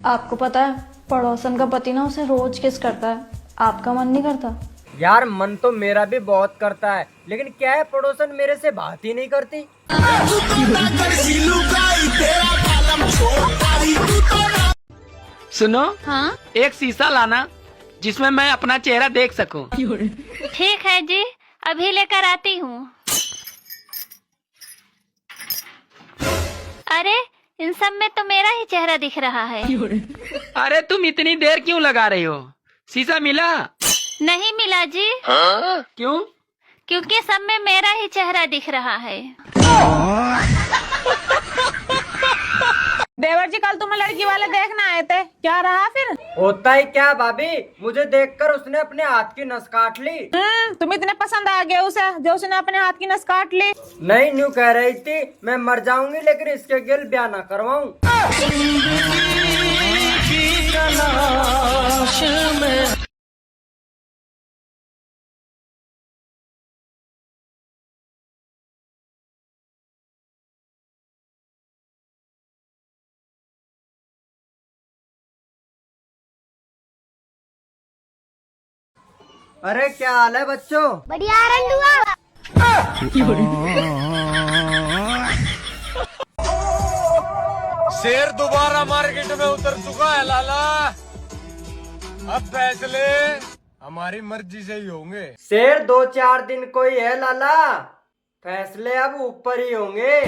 आपको पता है पड़ोसन का पति ना उसे रोज किस करता है, आपका मन नहीं करता? यार मन तो मेरा भी बहुत करता है, लेकिन क्या है पड़ोसन मेरे से बात ही नहीं करती। सुनो, हाँ एक शीशा लाना जिसमें मैं अपना चेहरा देख सकूं। ठीक है जी, अभी लेकर आती हूँ। अरे इन सब में तो मेरा ही चेहरा दिख रहा है। अरे तुम इतनी देर क्यों लगा रही हो? शीशा मिला? नहीं मिला जी। क्यों? क्योंकि सब में मेरा ही चेहरा दिख रहा है। देवर जी, कल तुम्हें लड़की वाले देखना आए थे, क्या रहा फिर? होता ही क्या भाभी, मुझे देखकर उसने अपने हाथ की नस काट ली। तुम इतने पसंद आ गए उसे जो उसने अपने हाथ की नस काट ली। नहीं, न्यू कह रही थी मैं मर जाऊंगी लेकिन इसके गिल ब्याह ना करवाऊं। अरे क्या हाल है बच्चों? बढ़िया रंडुआ। शेर दोबारा मार्केट में उतर चुका है लाला। अब फैसले हमारी मर्जी से ही होंगे। शेर 2-4 दिन कोई है लाला, फैसले अब ऊपर ही होंगे।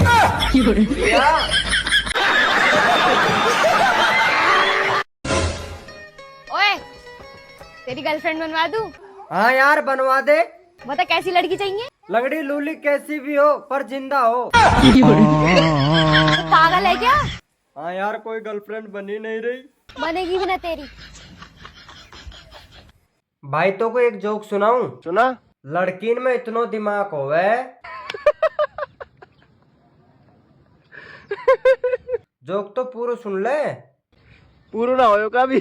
भैया, ओए, तेरी गर्लफ्रेंड बनवा दूं? हाँ यार बनवा दे। बता कैसी लड़की चाहिए? लगड़ी लूली कैसी भी हो पर जिंदा हो। पागल है क्या? हाँ यार, कोई गर्लफ्रेंड बनी नहीं रही। बनेगी भी ना तेरी। भाई तो को एक जोक सुनाऊं? सुना। लड़कीन में इतनो दिमाग होवे जोक तो पूरा सुन ले। पूरा ना हो का भी।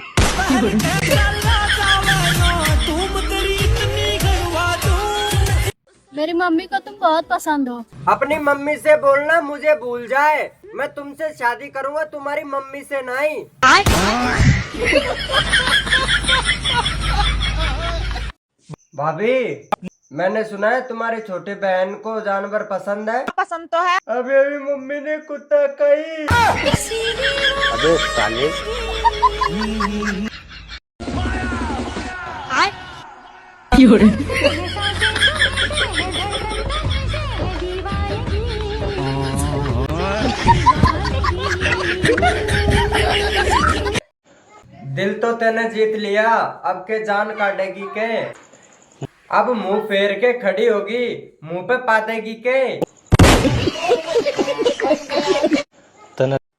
मेरी मम्मी को तुम बहुत पसंद हो। अपनी मम्मी से बोलना मुझे भूल जाए, मैं तुमसे शादी करूंगा, तुम्हारी मम्मी से नहीं। भाभी, मैंने सुना है तुम्हारी छोटी बहन को जानवर पसंद है। पसंद तो है। अभी अभी मम्मी ने कुत्ता कही। अबे साले। दिल तो तूने जीत लिया, अब के जान काटेगी के? अब मुंह फेर के खड़ी होगी, मुंह पे पातेगी के?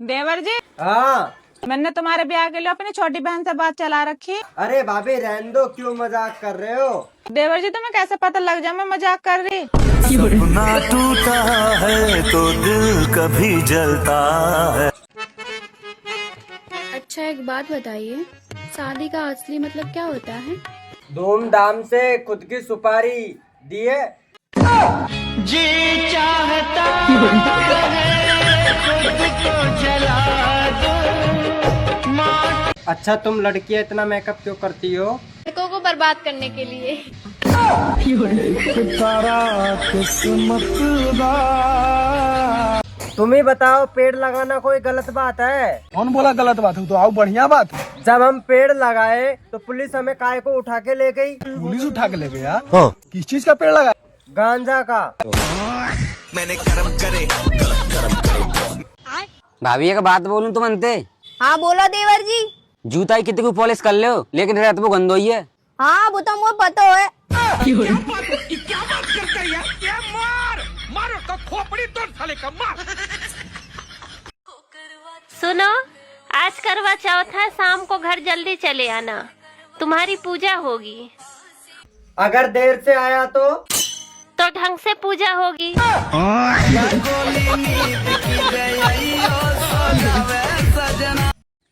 देवर जी, हाँ। मैंने तुम्हारे ब्याह के लिए अपनी छोटी बहन से बात चला रखी। अरे भाभी रहने दो, क्यों मजाक कर रहे हो? देवर जी, तुम्हें कैसे पता लग जाए मैं मजाक कर रही? सपना टूटा है तो दिल कभी जलता है। अच्छा एक बात बताइए, शादी का असली मतलब क्या होता है? धूमधाम से खुद की सुपारी दिए। जी चाहता है खुद को जला दो। अच्छा तुम लड़कियां इतना मेकअप क्यों करती हो? लड़कों को बर्बाद करने के लिए। तुम ही बताओ, पेड़ लगाना कोई गलत बात है? कौन बोला गलत बात है? तो आओ बढ़िया बात है। जब हम पेड़ लगाए तो पुलिस हमें काय को उठा के ले गई? पुलिस उठा के ले गया? किस चीज का पेड़ लगा? गांजा का। मैंने कर्म करे। भाभी एक बात बोलूं तो मनते? हाँ बोलो देवर जी। जूता ही कितनी को पॉलिश कर ले हो, लेकिन रात वो गंदो ही है। हाँ वो तो मुझे पता है। क्या बात करता है यार? क्या मारो तो खोपड़ी तोड़ साले का मार। सुनो, आज करवा चौथ है, शाम को घर जल्दी चले आना, तुम्हारी पूजा होगी। अगर देर से आया तो ढंग से पूजा होगी।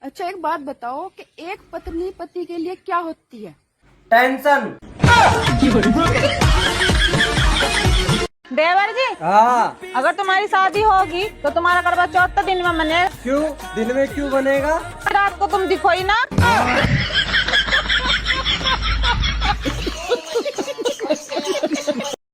अच्छा एक बात बताओ कि एक पत्नी पति के लिए क्या होती है? टेंशन। देवर जी, हाँ। अगर तुम्हारी शादी होगी तो तुम्हारा करवा चौथ तो दिन में मने। क्यों दिन में क्यों बनेगा? रात को तुम दिखो ही ना।